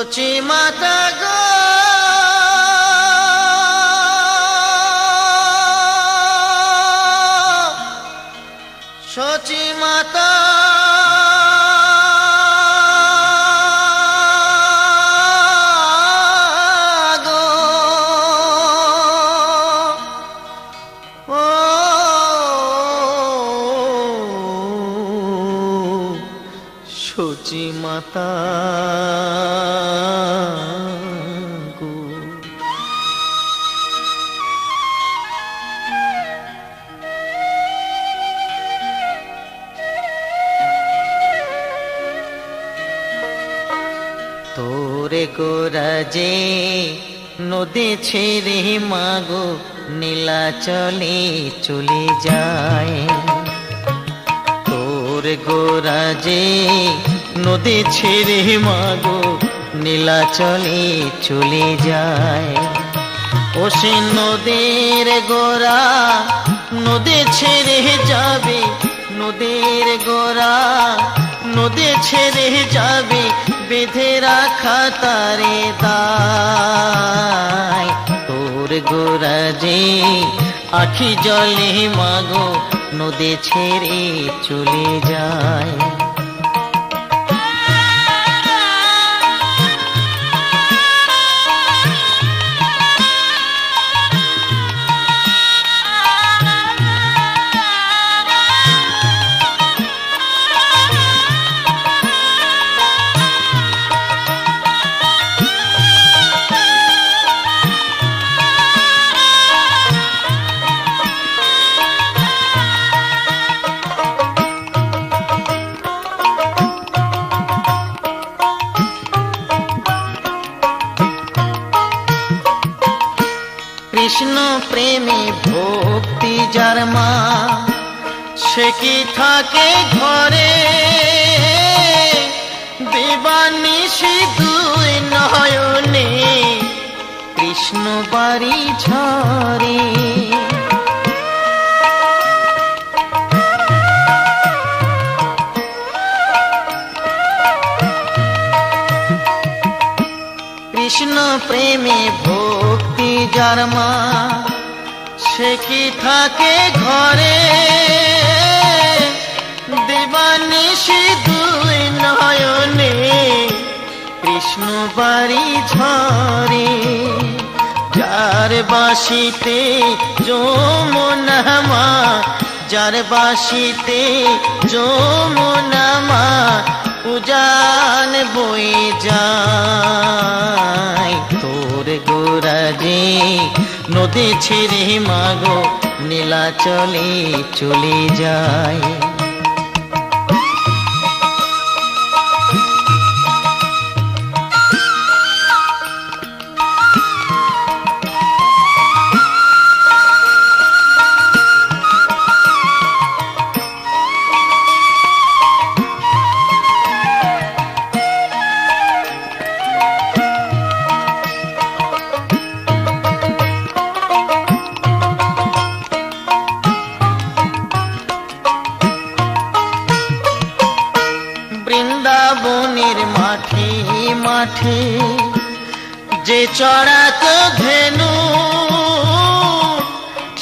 সচি মাতা গো সচি মাতা গো ও সচি মাতা গো তোরে গোরাজে নদী ছেড়ে মাগো নীলাচলে চলে যায় তোরে গোরাজে নদী ছেড়ে মাগো নীলাচলে চলে যায় ও সে নদীর গোরা নদী ছেড়ে যাবে নদীর গোরা নদী ছেড়ে যাবে বেঁধে রাখা তারে দায় তোর গোরা যে আখি জলে মাগো নদী ছেড়ে চলে যায় কৃষ্ণ প্রেমে ভক্তি যার মা সে কি থাকে ঘরে দিবানিশি দুই নয়নে কৃষ্ণ বাড়ি ঝরে কৃষ্ণ প্রেমে ভক্তি যার মা সে কি থাকে ঘরে দিবানিশি দুই নয়নে কৃষ্ণ বাড়ি ঝরে যার বাসিতে যমুনা মা যার বাসিতে যমুনা মা উজান বয়ে যায় তোর গোরাজে নদী ছেড়ে মাগো নীলাচলে চলে যায় বৃন্দাবনের মাঠে মাঠে যে চড়াতো ধেনু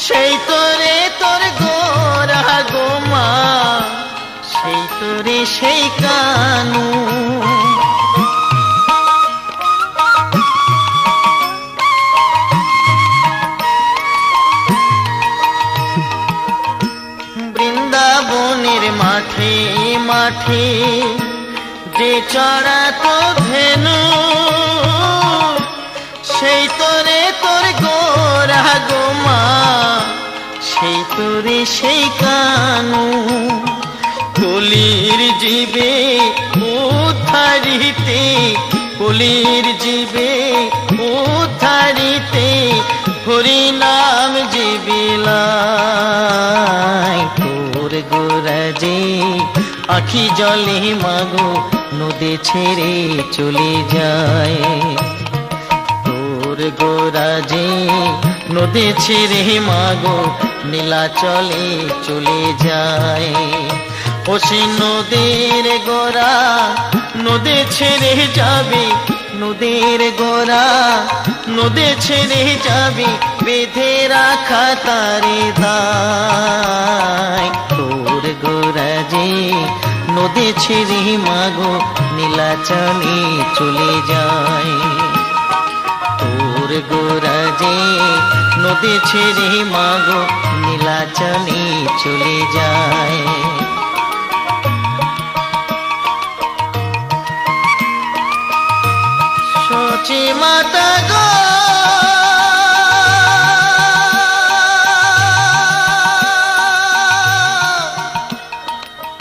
সেই তোরে তোর গোরা গোমা সেই তোরে সেই কানু বৃন্দাবনের মাঠে মাঠে যে চড়াতো ধেনু সেই তোরে তোর গোরা গোমা সেই তোরে সেই কানু কলির জীবে উদ্ধারিতে কলির জীবে উদ্ধারিতে হরি নাম জীবিলায় তোর গোরাজে আখি জলে মাগো নদী ছেড়ে চলে যায় তোর গোরাজে নদী ছেড়ে মাগো নীলাচলে চলে যায় ও সে নদীর গোরা নদী ছেড়ে যাবে নদের গোরা নদে ছেড়ে যাবি বেঁধে রাখা তারে দায় তোর গোরা যে নদে ছেড়ে মাগো নীলাচলে চলে যায় তোর গোরা যে নদী ছেড়ে মাগো নীলাচলে চলে যায় সচি মাতা গো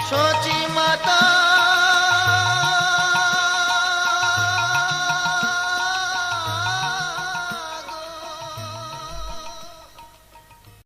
সচি মাতা